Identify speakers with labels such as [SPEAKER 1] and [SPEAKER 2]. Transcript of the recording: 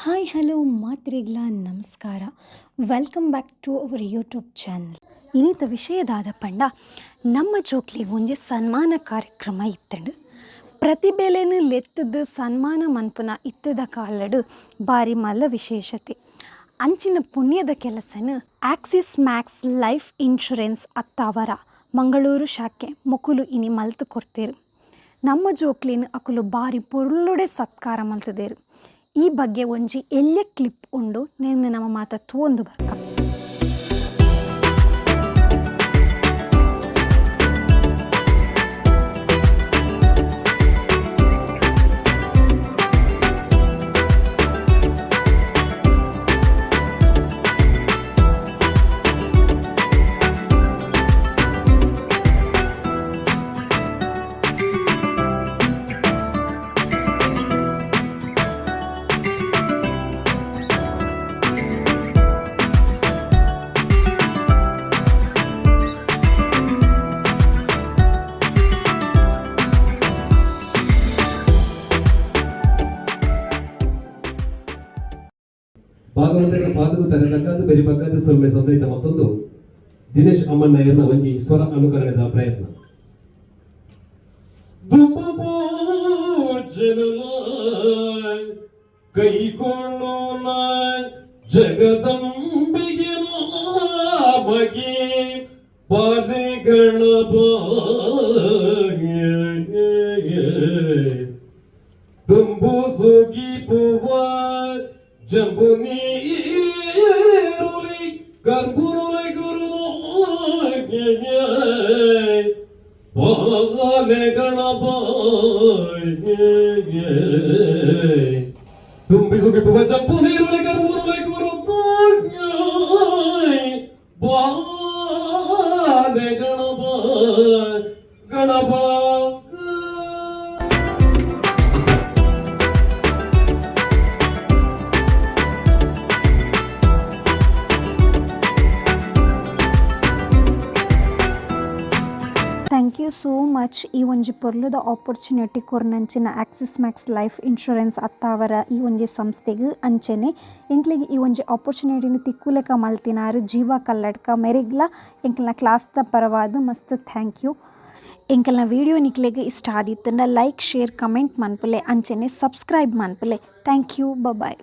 [SPEAKER 1] Hi hello ಮಾತ್ರಿಗ್ಲ ನಮಸ್ಕಾರ. Welcome back to our YouTube channel. ಇನ್ನಿತ ವಿಷಯದಾದ ಪಂಡ ನಮ್ಮ ಜೋಕ್ಲಿ ಒಂಜಿ ಸನ್ಮಾನ ಕಾರ್ಯಕ್ರಮ ಇತ್ತಂಡು ಪ್ರತಿಭೆಲೆನು ಲೆತ್ತದು ಸನ್ಮಾನ ಮನ್ಪುನ ಇತ್ತದ ಕಾಲಡು ಬಾರಿ ಮಲ್ಲ ವಿಶೇಷತೆ. ಅಂಚಿನ ಪುಣ್ಯದ ಕೆಲಸನು Axis Max Life Insurance Attavar Mangaluru ಶಾಖೆ ಮೊಕುಲು ಇನಿ ಮಲ್ತು ಕೊಡ್ತೇರು. ನಮ್ಮ ಜೋಕ್ಲಿನ ಅಕುಲು ಬಾರಿ ಪೊರ್ಲುಡೆ ಸತ್ಕಾರ ಮಲ್ತದೇರು. ಈ ಬಗ್ಗೆ ಒಂಜಿ ಎಲ್ಯ ಕ್ಲಿಪ್ ಉಂಡು ನೆನ್ನೆ ನಮ್ಮ ಮಾತ ತೂಂದು ಬರ್ಕ.
[SPEAKER 2] ಭಾಗವತಕ್ಕೆ ಪಾದಕು ತರತಕ್ಕದ್ದು ಬೆರಿ ಬಗ್ಗದ ಸೊಲ್ಮೆ ಸಂದೈತ ಮತ್ತೊಂದು ದಿನೇಶ್ ಅಮ್ಮಣ್ಣಯ್ಯನ ಒಂಜಿ ಸ್ವರ ಅನುಕರಣದ ಪ್ರಯತ್ನ. ಕೈಕೊಳ್ಳೋಣ ಜಗದಂಬೆಗೆ ಬಗೆ ಪಾದೆ ಗಣಪ ತುಂಬು ಸೋಗಿ ಪೂವ ಜಂಬು ನೀರುಲಿ ಕರ್ಪೂರಲೆ ಗುರುಲೆ ಪಾಲೆ ಗಣಪ ತುಂಬಿ ಸುಗಿ ಪುವ ಜಂಬು ನೀರುಲಿ ಕರ್ಪೂರಲೆ ಗುರು ಪಾಲೆ ಗಣಪ ಗಣಪ.
[SPEAKER 1] Thank you so much. ಈ ಒಂಜಿ ಪೊರ್ಲುದ ಆಪರ್ಚುನಿಟಿ ಕೊರ್ನಂಚಿನ Axis Max Life Insurance Attavar ಈ ಒಂಜಿ ಸಂಸ್ಥೆಗೆ ಅಂಚೆನೆ ಎಂಕ್ಲೆಗೆ ಈ ಒಂಜಿ ಆಪರ್ಚುನಿಟಿನ ತಿಕ್ಕುಲೆಕ ಮಲ್ತಿನಾರು ಜೀವ ಕಲ್ಲಡ್ಕ ಮೆರಿಗ್ಲ ಎಂಕಲ್ನ ಕ್ಲಾಸ್ದ ಪರವಾದ ಮಸ್ತ್ ಥ್ಯಾಂಕ್ ಯು. ಎಂಕಲ್ನ ವಿಡಿಯೋ ನಿಕ್ಲೆಗೆ ಇಷ್ಟ ಆದಿತ್ತಂಡ ಲೈಕ್ ಶೇರ್ ಕಮೆಂಟ್ ಮನ್ಪುಲೆ ಅಂಚೆನೆ ಸಬ್ಸ್ಕ್ರೈಬ್ ಮನ್ಪುಲೆ. Thank you. ಬಾಯ್.